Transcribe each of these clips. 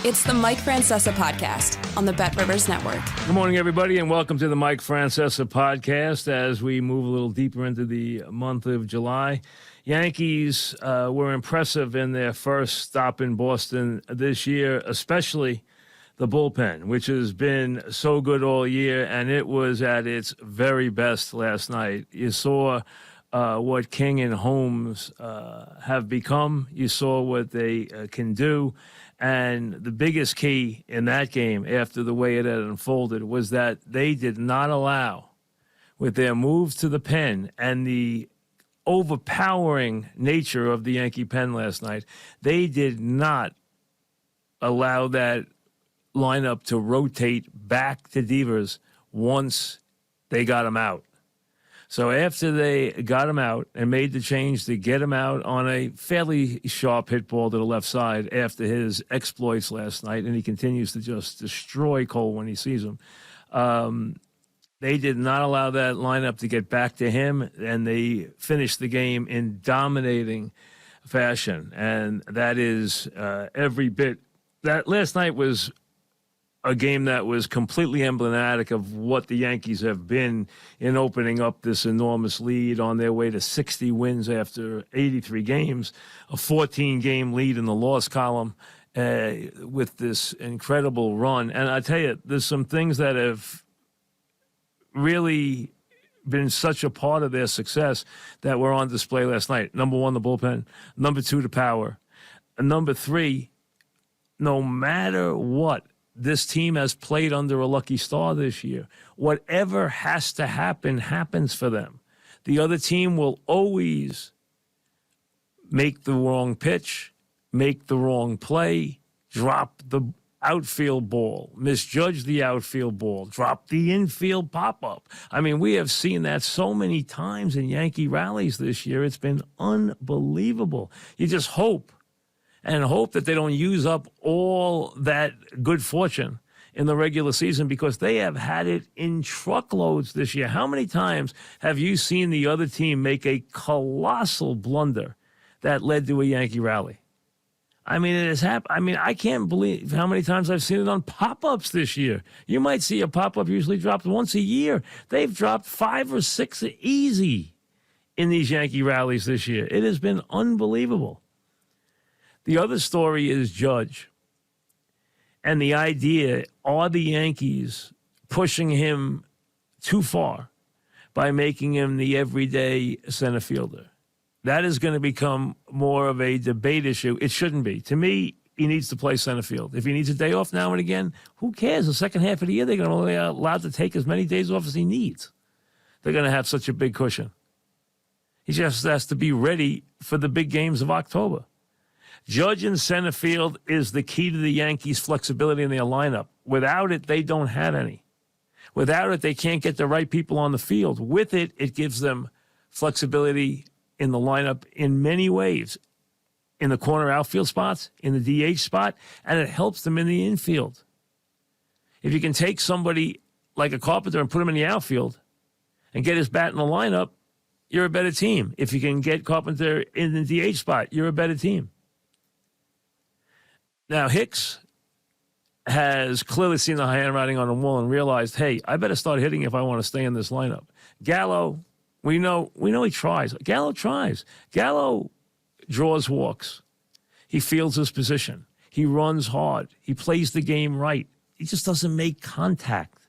It's the Mike Francesa podcast on the Bet Rivers Network. Good morning, everybody, and welcome to the Mike Francesa podcast as we move a little deeper into the month of July. Yankees were impressive in their first stop in Boston this year, especially the bullpen, which has been so good all year, and it was at its very best last night. You saw what King and Holmes have become. You saw what they can do. And the biggest key in that game, after the way it had unfolded, was that they did not allow, with their move to the pen and the overpowering nature of the Yankee pen last night, they did not allow that lineup to rotate back to Devers once they got him out. So after they got him out and made the change to get him out on a fairly sharp hit ball to the left side after his exploits last night, and he continues to just destroy Cole when he sees him, they did not allow that lineup to get back to him, and they finished the game in dominating fashion. And that is every bit. That last night was a game that was completely emblematic of what the Yankees have been in opening up this enormous lead on their way to 60 wins after 83 games, a 14-game lead in the loss column with this incredible run. And I tell you, there's some things that have really been such a part of their success that were on display last night. Number one, the bullpen. Number two, the power. And number three, no matter what, this team has played under a lucky star this year. Whatever has to happen, happens for them. The other team will always make the wrong pitch, make the wrong play, drop the outfield ball, misjudge the outfield ball, drop the infield pop-up. I mean, we have seen that so many times in Yankee rallies this year. It's been unbelievable. You just hope that they don't use up all that good fortune in the regular season, because they have had it in truckloads this year. How many times have you seen the other team make a colossal blunder that led to a Yankee rally? I mean, it has happened. I mean, I can't believe how many times I've seen it on pop-ups this year. You might see a pop-up usually dropped once a year. They've dropped 5 or 6 easy in these Yankee rallies this year. It has been unbelievable. The other story is Judge. And the idea, are the Yankees pushing him too far by making him the everyday center fielder? That is going to become more of a debate issue. It shouldn't be. To me, he needs to play center field. If he needs a day off now and again, who cares? The second half of the year, they're going to only allowed to take as many days off as he needs. They're going to have such a big cushion. He just has to be ready for the big games of October. Judge in center field is the key to the Yankees' flexibility in their lineup. Without it, they don't have any. Without it, they can't get the right people on the field. With it, it gives them flexibility in the lineup in many ways. In the corner outfield spots, in the DH spot, and it helps them in the infield. If you can take somebody like a Carpenter and put him in the outfield and get his bat in the lineup, you're a better team. If you can get Carpenter in the DH spot, you're a better team. Now, Hicks has clearly seen the handwriting on the wall and realized, hey, I better start hitting if I want to stay in this lineup. Gallo, we know he tries. Gallo tries. Gallo draws walks. He fields his position. He runs hard. He plays the game right. He just doesn't make contact.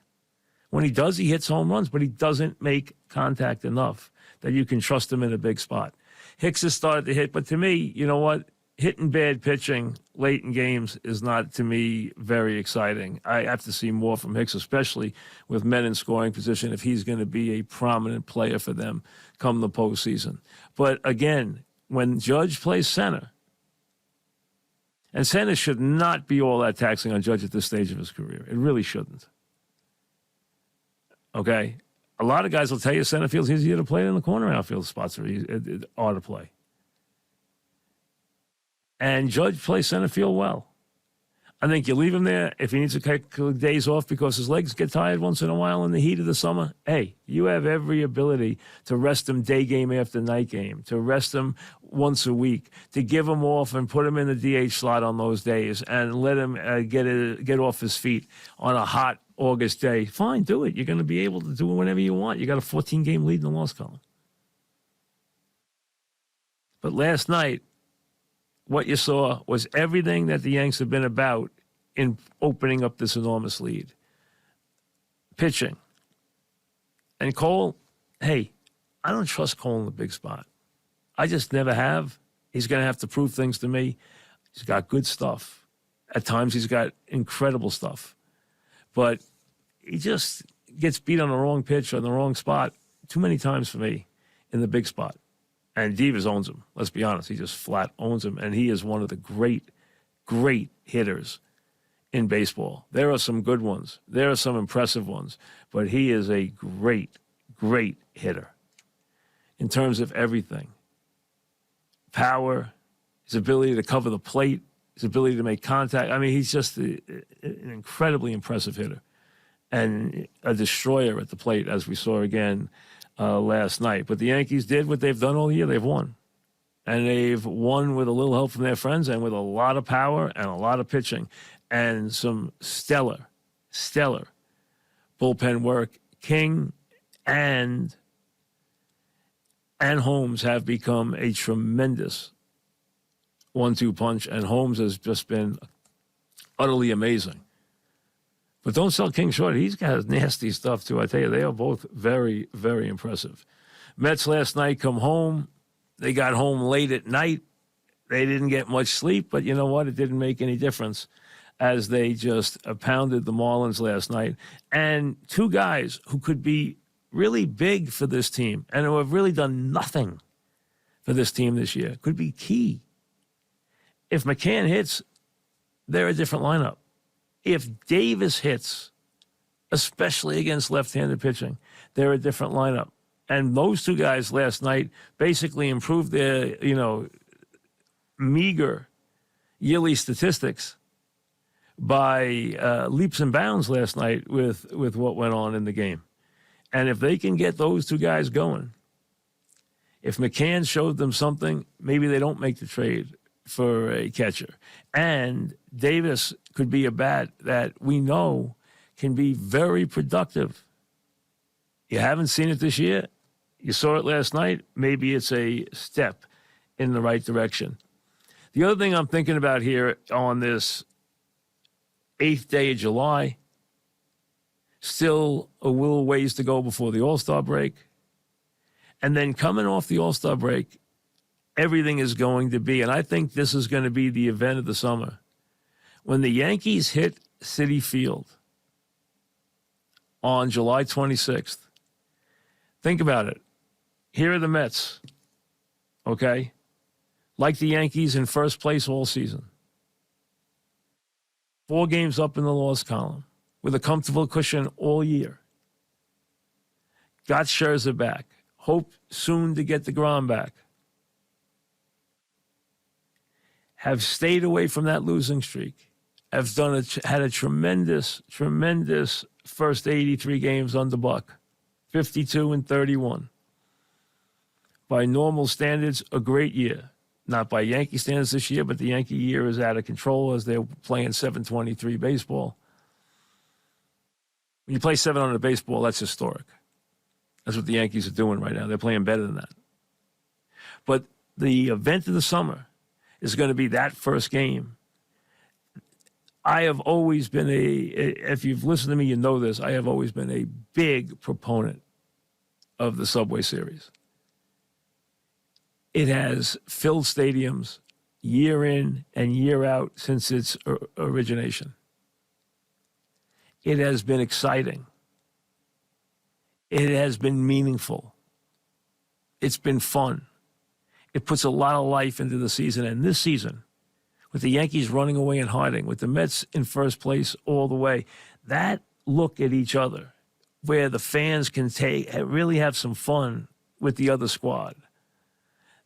When he does, he hits home runs, but he doesn't make contact enough that you can trust him in a big spot. Hicks has started to hit, but to me, you know what? Hitting bad pitching late in games is not, to me, very exciting. I have to see more from Hicks, especially with men in scoring position, if he's going to be a prominent player for them come the postseason. But again, when Judge plays center, and center should not be all that taxing on Judge at this stage of his career. It really shouldn't. Okay? A lot of guys will tell you center field's easier to play than the corner outfield spots are to play. And Judge plays center field well. I think you leave him there. If he needs to take days off because his legs get tired once in a while in the heat of the summer, hey, you have every ability to rest him day game after night game, to rest him once a week, to give him off and put him in the DH slot on those days and let him get off his feet on a hot August day. Fine, do it. You're going to be able to do it whenever you want. You got a 14-game lead in the loss column. But last night, what you saw was everything that the Yanks have been about in opening up this enormous lead. Pitching. And Cole, hey, I don't trust Cole in the big spot. I just never have. He's going to have to prove things to me. He's got good stuff. At times he's got incredible stuff. But he just gets beat on the wrong pitch or in the wrong spot too many times for me in the big spot. And Divas owns him. Let's be honest. He just flat owns him. And he is one of the great, great hitters in baseball. There are some good ones. There are some impressive ones. But he is a great, great hitter in terms of everything. Power, his ability to cover the plate, his ability to make contact. I mean, he's just an incredibly impressive hitter and a destroyer at the plate, as we saw again last night. But the Yankees did what they've done all year. They've won. And they've won with a little help from their friends and with a lot of power and a lot of pitching and some stellar bullpen work. King and Holmes have become a tremendous 1-2 punch, and Holmes has just been utterly amazing. But don't sell King short. He's got nasty stuff, too. I tell you, they are both very, very impressive. Mets last night come home. They got home late at night. They didn't get much sleep, but you know what? It didn't make any difference as they just pounded the Marlins last night. And two guys who could be really big for this team and who have really done nothing for this team this year could be key. If McCann hits, they're a different lineup. If Davis hits, especially against left-handed pitching, they're a different lineup. And those two guys last night basically improved their, meager yearly statistics by leaps and bounds last night with what went on in the game. And if they can get those two guys going, if McCann showed them something, maybe they don't make the trade for a catcher. And Davis could be a bat that we know can be very productive. You haven't seen it this year. You saw it last night. Maybe it's a step in the right direction. The other thing I'm thinking about here on this 8th day of July, still a little ways to go before the All-Star break. And then coming off the All-Star break, everything is going to be, and I think this is going to be the event of the summer, when the Yankees hit Citi Field on July 26th. Think about it. Here are the Mets, okay? Like the Yankees in first place all season. 4 games up in the loss column with a comfortable cushion all year. Got Scherzer back. Hope soon to get DeGrom back. Have stayed away from that losing streak. Have had a tremendous first 83 games under Buck. 52-31. By normal standards, a great year. Not by Yankee standards this year, but the Yankee year is out of control as they're playing 723 baseball. When you play 700 baseball, that's historic. That's what the Yankees are doing right now. They're playing better than that. But the event of the summer is going to be that first game. I have always been if you've listened to me, you know this, I have always been a big proponent of the Subway Series. It has filled stadiums year in and year out since its origination. It has been exciting. It has been meaningful. It's been fun. It puts a lot of life into the season. And this season, with the Yankees running away and hiding, with the Mets in first place all the way, that look at each other where the fans can really have some fun with the other squad,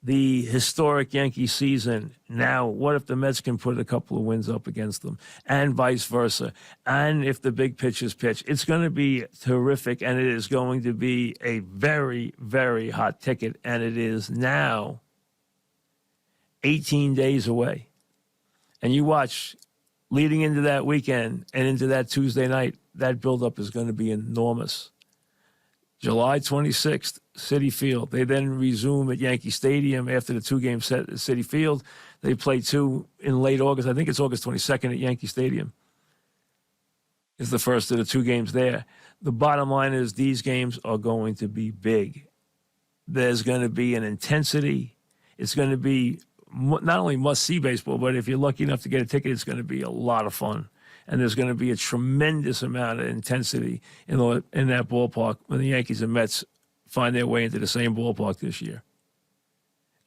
the historic Yankee season. Now, what if the Mets can put a couple of wins up against them, and vice versa? And if the big pitchers pitch, it's going to be terrific, and it is going to be a very, very hot ticket. And it is now 18 days away. And you watch, leading into that weekend and into that Tuesday night, that buildup is going to be enormous. July 26th, Citi Field. They then resume at Yankee Stadium after the two-game set at Citi Field. They play two in late August. I think it's August 22nd at Yankee Stadium. It's the first of the two games there. The bottom line is these games are going to be big. There's going to be an intensity. It's going to be not only must-see baseball, but if you're lucky enough to get a ticket, it's going to be a lot of fun. And there's going to be a tremendous amount of intensity in that ballpark when the Yankees and Mets find their way into the same ballpark this year.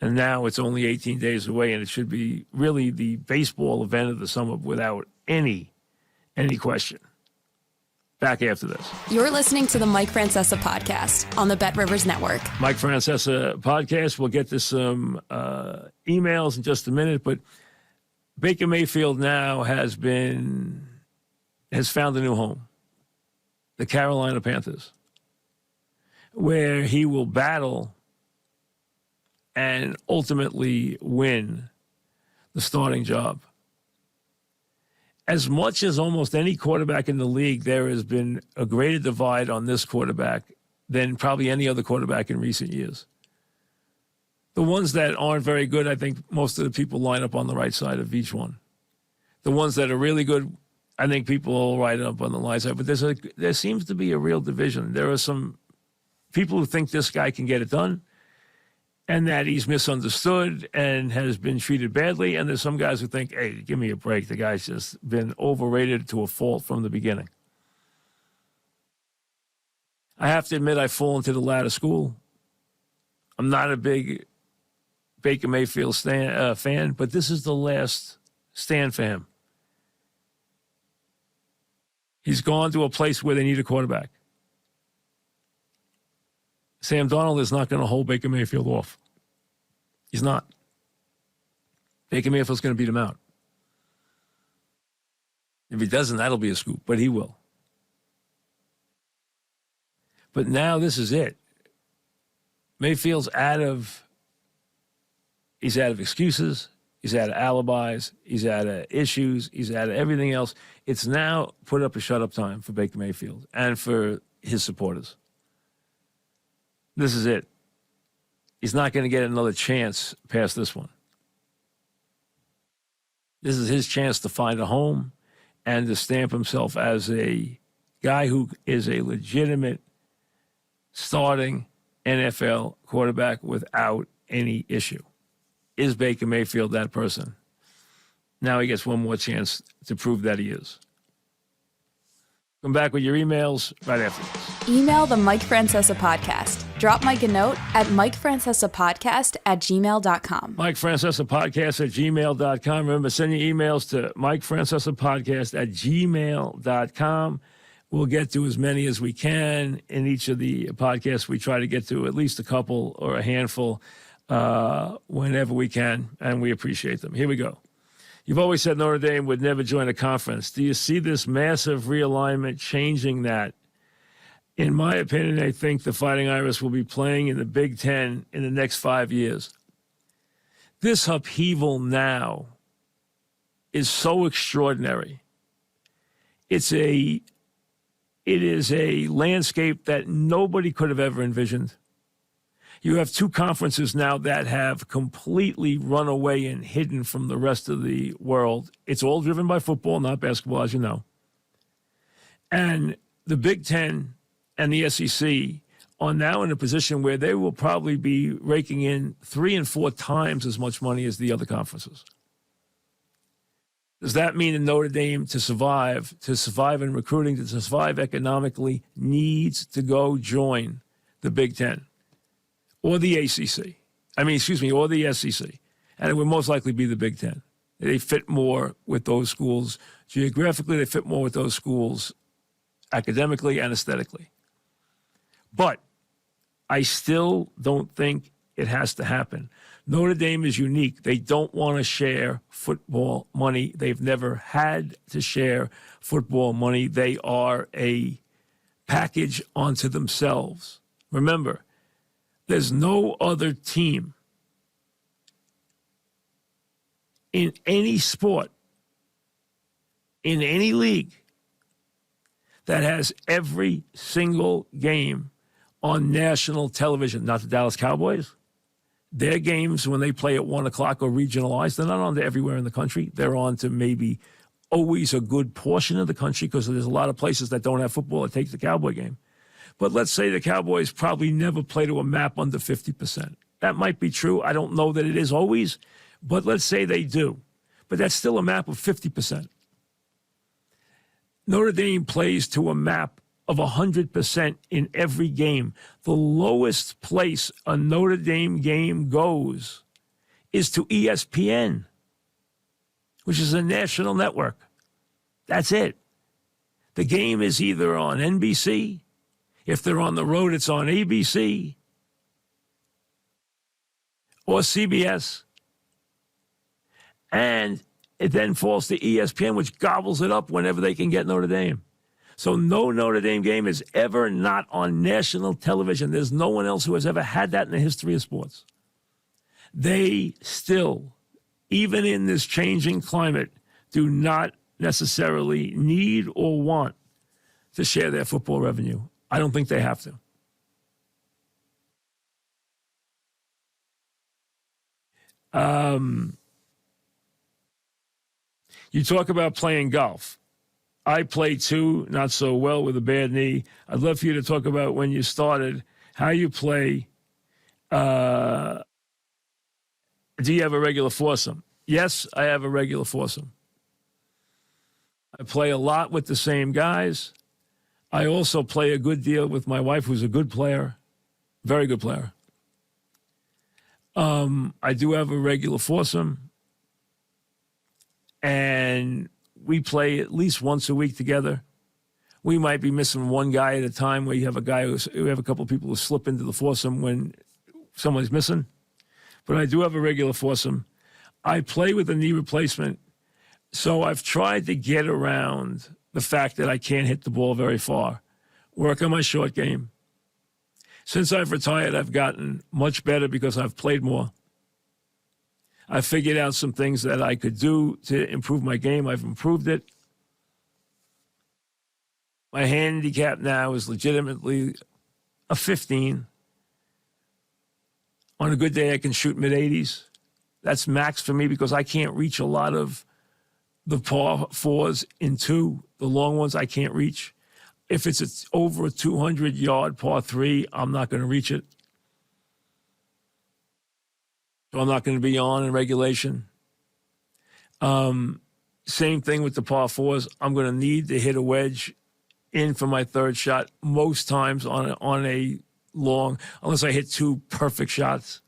And now it's only 18 days away, and it should be really the baseball event of the summer without any question. Back after this. You're listening to the Mike Francesa podcast on the Bet Rivers Network. Mike Francesa podcast. We'll get to some emails in just a minute, but Baker Mayfield now has found a new home, the Carolina Panthers, where he will battle and ultimately win the starting job. As much as almost any quarterback in the league, there has been a greater divide on this quarterback than probably any other quarterback in recent years. The ones that aren't very good, I think most of the people line up on the right side of each one. The ones that are really good, I think people all line up on the line side. But there seems to be a real division. There are some people who think this guy can get it done and that he's misunderstood and has been treated badly. And there's some guys who think, hey, give me a break. The guy's just been overrated to a fault from the beginning. I have to admit I fall into the latter school. I'm not a big Baker Mayfield fan, but this is the last stand for him. He's gone to a place where they need a quarterback. Sam Darnold is not going to hold Baker Mayfield off. He's not. Baker Mayfield's going to beat him out. If he doesn't, that'll be a scoop, but he will. But now this is it. Mayfield's he's out of excuses. He's out of alibis. He's out of issues. He's out of everything else. It's now put up a shut-up time for Baker Mayfield and for his supporters. This is it. He's not going to get another chance past this one. This is his chance to find a home and to stamp himself as a guy who is a legitimate starting NFL quarterback without any issue. Is Baker Mayfield that person? Now he gets one more chance to prove that he is. Come back with your emails right after this. Email the Mike Francesa podcast. Drop Mike a note at MikeFrancesapodcast@gmail.com. MikeFrancesapodcast@gmail.com. Remember, send your emails to MikeFrancesapodcast@gmail.com. We'll get to as many as we can in each of the podcasts. We try to get to at least a couple or a handful whenever we can, and we appreciate them. Here we go. You've always said Notre Dame would never join a conference. Do you see this massive realignment changing that? In my opinion, I think the Fighting Irish will be playing in the Big Ten in the next 5 years. This upheaval now is so extraordinary. It is a landscape that nobody could have ever envisioned. You have two conferences now that have completely run away and hidden from the rest of the world. It's all driven by football, not basketball, as you know. And the Big Ten and the SEC are now in a position where they will probably be raking in 3 and 4 times as much money as the other conferences. Does that mean that Notre Dame, to survive in recruiting, to survive economically, needs to go join the Big Ten? Or the ACC. Or the SEC. And it would most likely be the Big Ten. They fit more with those schools. Geographically, they fit more with those schools academically and aesthetically. But I still don't think It has to happen. Notre Dame is unique. They don't want to share football money. They've never had to share football money. They are a package onto themselves. Remember, there's no other team in any sport, in any league, that has every single game on national television. Not the Dallas Cowboys. Their games, when they play at 1 o'clock, are regionalized. They're not on to everywhere in the country. They're on to maybe always a good portion of the country because there's a lot of places that don't have football that take the Cowboy game. But let's say the Cowboys probably never play to a map under 50%. That might be true. I don't know that it is always, but let's say they do. But that's still a map of 50%. Notre Dame plays to a map of 100% in every game. The lowest place a Notre Dame game goes is to ESPN, which is a national network. That's it. The game is either on NBC. If they're on the road, it's on ABC or CBS. And it then falls to ESPN, which gobbles it up whenever they can get Notre Dame. So no Notre Dame game is ever not on national television. There's no one else who has ever had that in the history of sports. They still, even in this changing climate, do not necessarily need or want to share their football revenue. I don't think they have to. You talk about playing golf. I play too, not so well with a bad knee. I'd love for you to talk about when you started, how you play. Do you have a regular foursome? Yes, I have a regular foursome. I play a lot with the same guys. I also play a good deal with my wife, who's a good player, very good player. I do have a regular foursome, and we play at least once a week together. We might be missing one guy at a time, where you have a guy we have a couple of people who slip into the foursome when someone's missing. But I do have a regular foursome. I play with a knee replacement, so I've tried to get around the fact that I can't hit the ball very far, work on my short game. Since I've retired, I've gotten much better because I've played more. I figured out some things that I could do to improve my game. I've improved it. My handicap now is legitimately a 15. On a good day, I can shoot mid-80s. That's max for me because I can't reach a lot of the par fours in two. The long ones I can't reach. If it's over a 200-yard par three, I'm not going to reach it. So I'm not going to be on in regulation. Same thing with the par fours. I'm going to need to hit a wedge in for my third shot most times on a long, unless I hit two perfect shots.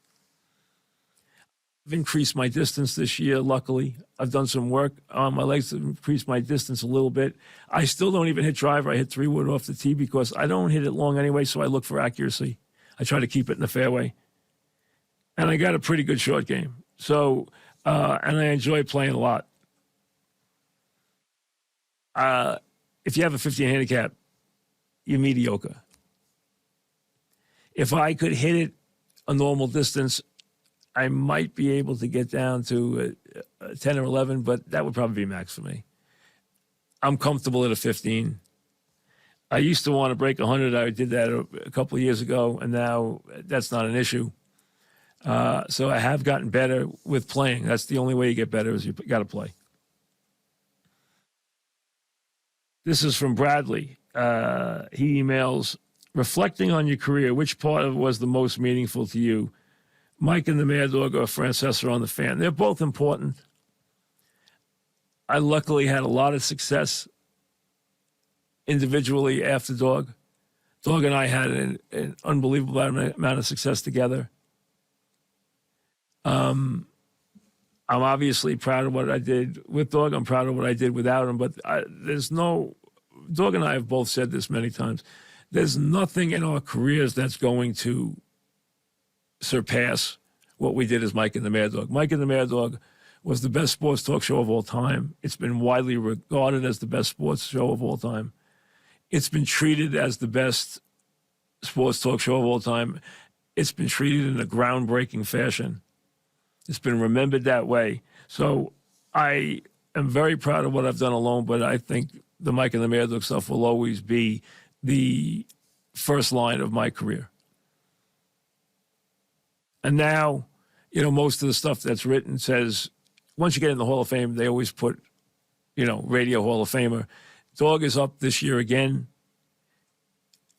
I've increased my distance this year, luckily. I've done some work on my legs to increase my distance a little bit. I still don't even hit driver. I hit 3-wood off the tee because I don't hit it long anyway, so I look for accuracy. I try to keep it in the fairway. And I got a pretty good short game. So, and I enjoy playing a lot. If you have a 15 handicap, you're mediocre. If I could hit it a normal distance, I might be able to get down to a 10 or 11, but that would probably be max for me. I'm comfortable at a 15. I used to want to break 100. I did that a couple of years ago, and now that's not an issue. So I have gotten better with playing. That's the only way you get better is you got to play. This is from Bradley. He emails, reflecting on your career, which part of it was the most meaningful to you? Mike and the Mad Dog or Francesa on the Fan. They're both important. I luckily had a lot of success individually after Dog. Dog and I had an unbelievable amount of success together. I'm obviously proud of what I did with Dog. I'm proud of what I did without him. But Dog and I have both said this many times. There's nothing in our careers that's going to surpass what we did as Mike and the Mad Dog. Mike and the Mad Dog was the best sports talk show of all time. It's been widely regarded as the best sports show of all time. It's been treated as the best sports talk show of all time. It's been treated in a groundbreaking fashion. It's been remembered that way. So I am very proud of what I've done alone, but I think the Mike and the Mad Dog stuff will always be the first line of my career. And now, most of the stuff that's written says, once you get in the Hall of Fame, they always put, Radio Hall of Famer. Dog is up this year again.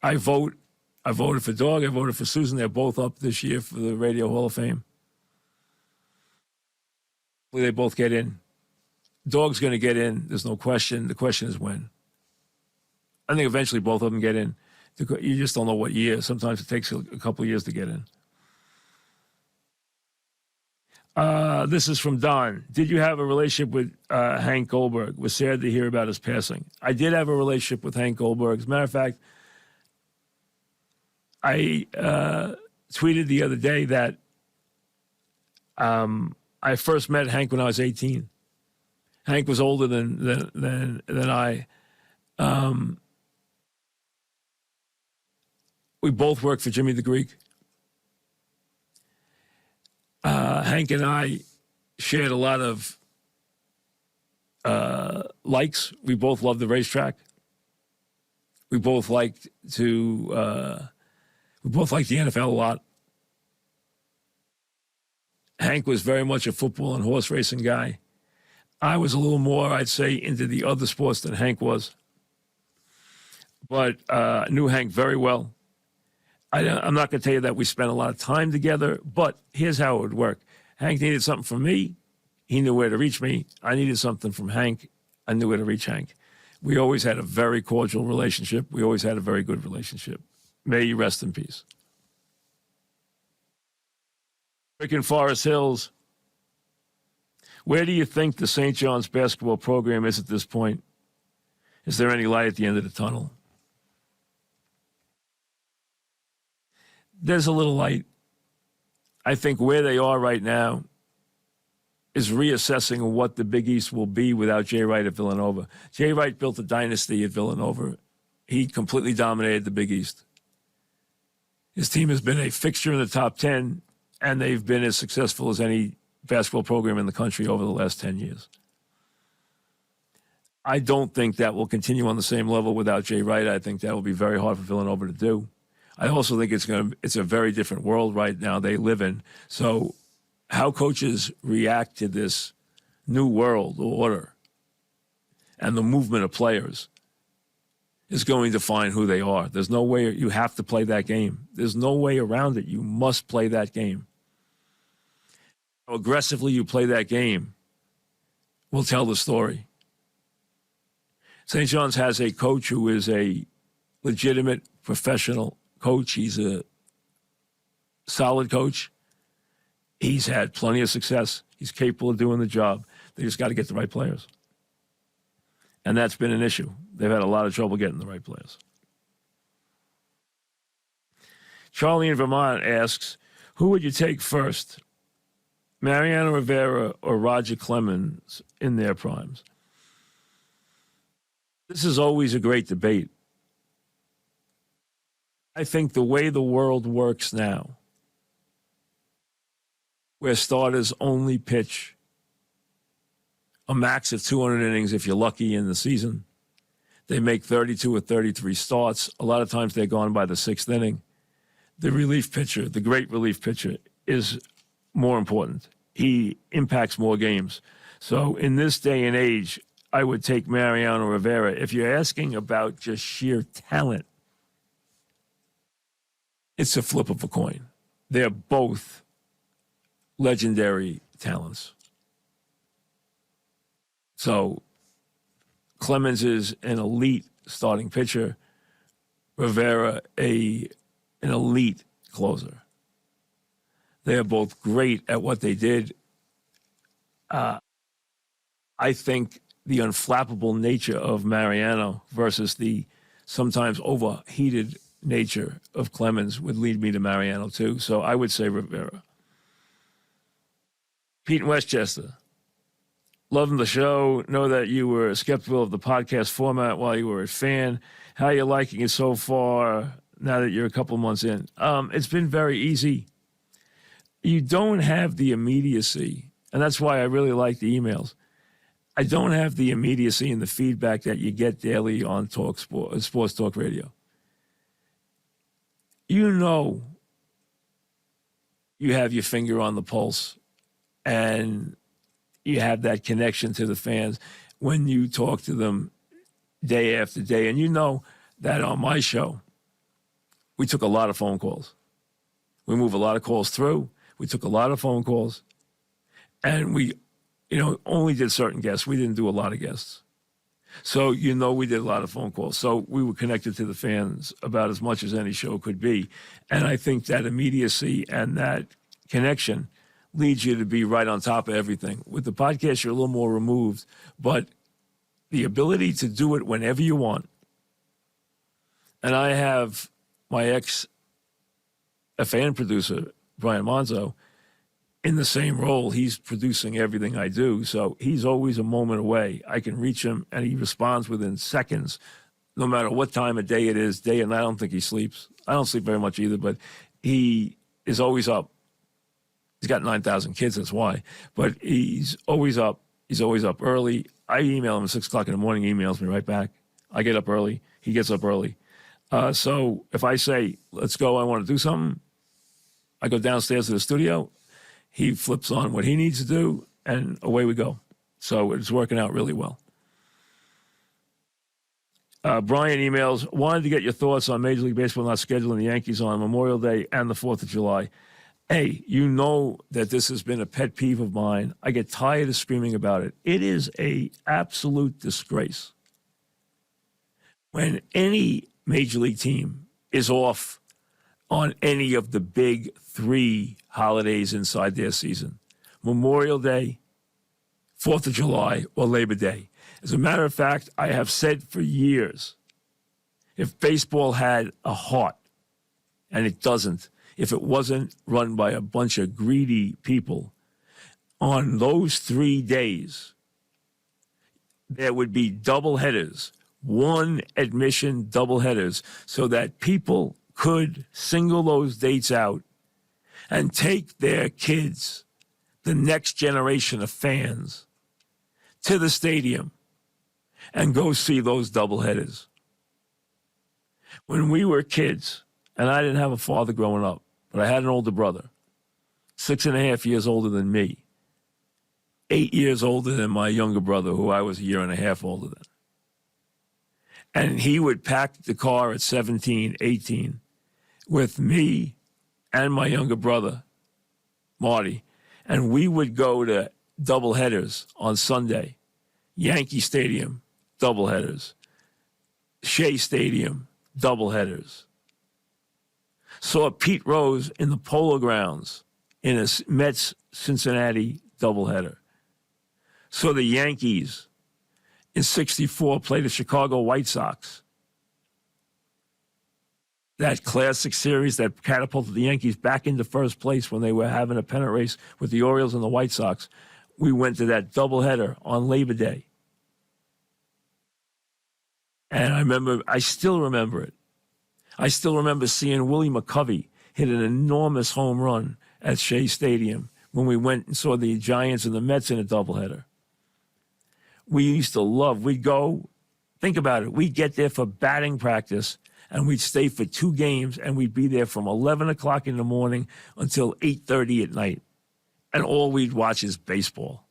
I voted for Dog. I voted for Susan. They're both up this year for the Radio Hall of Fame. They both get in. Dog's going to get in. There's no question. The question is when. I think eventually both of them get in. You just don't know what year. Sometimes it takes a couple of years to get in. This is from Don. Did you have a relationship with Hank Goldberg? Was sad to hear about his passing. I did have a relationship with Hank Goldberg. As a matter of fact, I tweeted the other day that I first met Hank when I was 18. Hank was older than I. We both worked for Jimmy the Greek. Hank and I shared a lot of likes. We both loved the racetrack. We both liked the NFL a lot. Hank was very much a football and horse racing guy. I was a little more, I'd say, into the other sports than Hank was. But I knew Hank very well. I'm not going to tell you that we spent a lot of time together, but here's how it would work. Hank needed something from me. He knew where to reach me. I needed something from Hank. I knew where to reach Hank. We always had a very cordial relationship. We always had a very good relationship. May you rest in peace. Rick in Forest Hills. Where do you think the St. John's basketball program is at this point? Is there any light at the end of the tunnel? There's a little light. I think where they are right now is reassessing what the Big East will be without Jay Wright at Villanova. Jay Wright built a dynasty at Villanova. He completely dominated the Big East. His team has been a fixture in the top 10, and they've been as successful as any basketball program in the country over the last 10 years. I don't think that will continue on the same level without Jay Wright. I think that will be very hard for Villanova to do. I also think it's a very different world right now they live in. So how coaches react to this new world order and the movement of players is going to define who they are. There's no way you have to play that game. There's no way around it. You must play that game. How aggressively you play that game will tell the story. St. John's has a coach who is a legitimate professional coach. He's a solid coach. He's had plenty of success. He's capable of doing the job. They just got to get the right players. And that's been an issue. They've had a lot of trouble getting the right players. Charlie in Vermont asks, who would you take first, Mariano Rivera or Roger Clemens in their primes? This is always a great debate. I think the way the world works now, where starters only pitch a max of 200 innings if you're lucky in the season, they make 32 or 33 starts. A lot of times they're gone by the sixth inning. The relief pitcher, the great relief pitcher, is more important. He impacts more games. So in this day and age, I would take Mariano Rivera. If you're asking about just sheer talent, it's a flip of a coin. They're both legendary talents. So Clemens is an elite starting pitcher. Rivera, an elite closer. They are both great at what they did. I think the unflappable nature of Mariano versus the sometimes overheated nature of Clemens would lead me to Mariano too. So I would say Rivera. Pete in Westchester. Loving the show. Know that you were skeptical of the podcast format while you were a fan. How are you liking it so far now that you're a couple months in? It's been very easy. You don't have the immediacy, and that's why I really like the emails. I don't have the immediacy and the feedback that you get daily on Sports Talk Radio. You know you have your finger on the pulse, and you have that connection to the fans when you talk to them day after day. And you know that on my show, we took a lot of phone calls. We move a lot of calls through. We took a lot of phone calls. And we, only did certain guests. We didn't do a lot of guests. So, we did a lot of phone calls. So we were connected to the fans about as much as any show could be. And I think that immediacy and that connection leads you to be right on top of everything. With the podcast, you're a little more removed, but the ability to do it whenever you want. And I have my ex-fan producer, Brian Monzo, in the same role. He's producing everything I do, so he's always a moment away. I can reach him, and he responds within seconds, no matter what time of day it is, day and night. I don't think he sleeps. I don't sleep very much either, but he is always up. He's got 9,000 kids, that's why. But he's always up. He's always up early. I email him at 6 o'clock in the morning. He emails me right back. I get up early. He gets up early. So if I say, let's go, I want to do something, I go downstairs to the studio. He flips on what he needs to do, and away we go. So it's working out really well. Brian emails, wanted to get your thoughts on Major League Baseball not scheduling the Yankees on Memorial Day and the 4th of July. Hey, you know that this has been a pet peeve of mine. I get tired of screaming about it. It is an absolute disgrace when any Major League team is off on any of the big 3 holidays inside their season: Memorial Day, 4th of July, or Labor Day. As a matter of fact, I have said for years, if baseball had a heart, and it doesn't, if it wasn't run by a bunch of greedy people, on those 3 days, there would be double headers, 1 admission double headers, so that people could single those dates out and take their kids, the next generation of fans, to the stadium and go see those doubleheaders. When we were kids, and I didn't have a father growing up, but I had an older brother, 6.5 years older than me, 8 years older than my younger brother, who I was 1.5 years older than. And he would pack the car at 17, 18 with me and my younger brother, Marty, and we would go to doubleheaders on Sunday. Yankee Stadium, doubleheaders. Shea Stadium, doubleheaders. Saw Pete Rose in the Polo Grounds in a Mets-Cincinnati doubleheader. Saw the Yankees in '64 play the Chicago White Sox. That classic series that catapulted the Yankees back into first place when they were having a pennant race with the Orioles and the White Sox. We went to that doubleheader on Labor Day. And I still remember it. I still remember seeing Willie McCovey hit an enormous home run at Shea Stadium when we went and saw the Giants and the Mets in a doubleheader. We used to we'd go, think about it, we'd get there for batting practice, and we'd stay for 2 games, and we'd be there from 11 o'clock in the morning until 8:30 at night. And all we'd watch is baseball.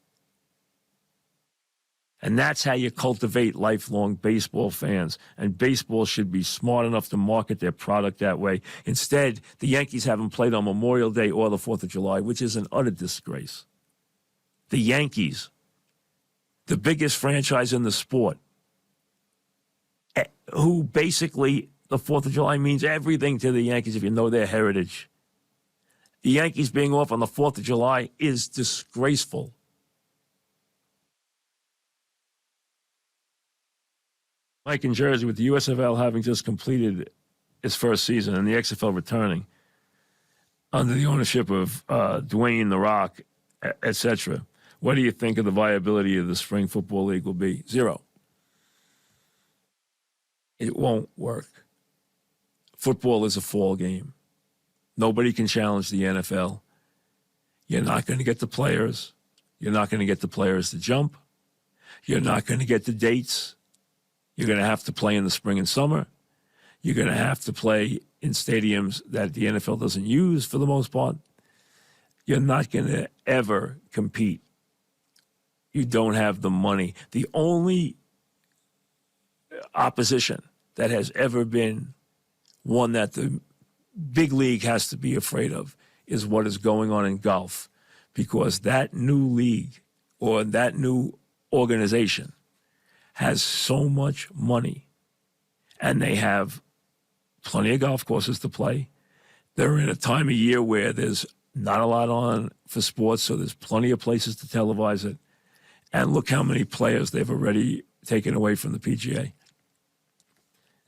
And that's how you cultivate lifelong baseball fans. And baseball should be smart enough to market their product that way. Instead, the Yankees haven't played on Memorial Day or the 4th of July, which is an utter disgrace. The Yankees, the biggest franchise in the sport, who basically the 4th of July means everything to the Yankees if you know their heritage. The Yankees being off on the 4th of July is disgraceful. Mike in Jersey, with the USFL having just completed his first season in the XFL returning under the ownership of Dwayne The Rock, etc., what do you think of the viability of the Spring Football League will be? 0. It won't work. Football is a fall game. Nobody can challenge the NFL. You're not going to get the players. You're not going to get the players to jump. You're not going to get the dates. You're going to have to play in the spring and summer. You're going to have to play in stadiums that the NFL doesn't use for the most part. You're not going to ever compete. You don't have the money. The only opposition that has ever been one that the big league has to be afraid of is what is going on in golf, because that new league or that new organization has so much money, and they have plenty of golf courses to play. They're in a time of year where there's not a lot on for sports, so there's plenty of places to televise it. And look how many players they've already taken away from the PGA.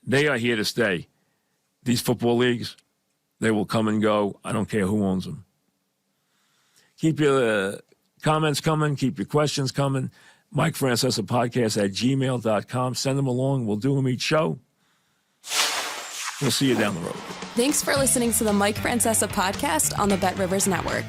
They are here to stay. These football leagues, they will come and go. I don't care who owns them. Keep your comments coming. Keep your questions coming. Mike Francesa podcast at gmail.com. Send them along. We'll do them each show. We'll see you down the road. Thanks for listening to the Mike Francesa podcast on the Bet Rivers Network.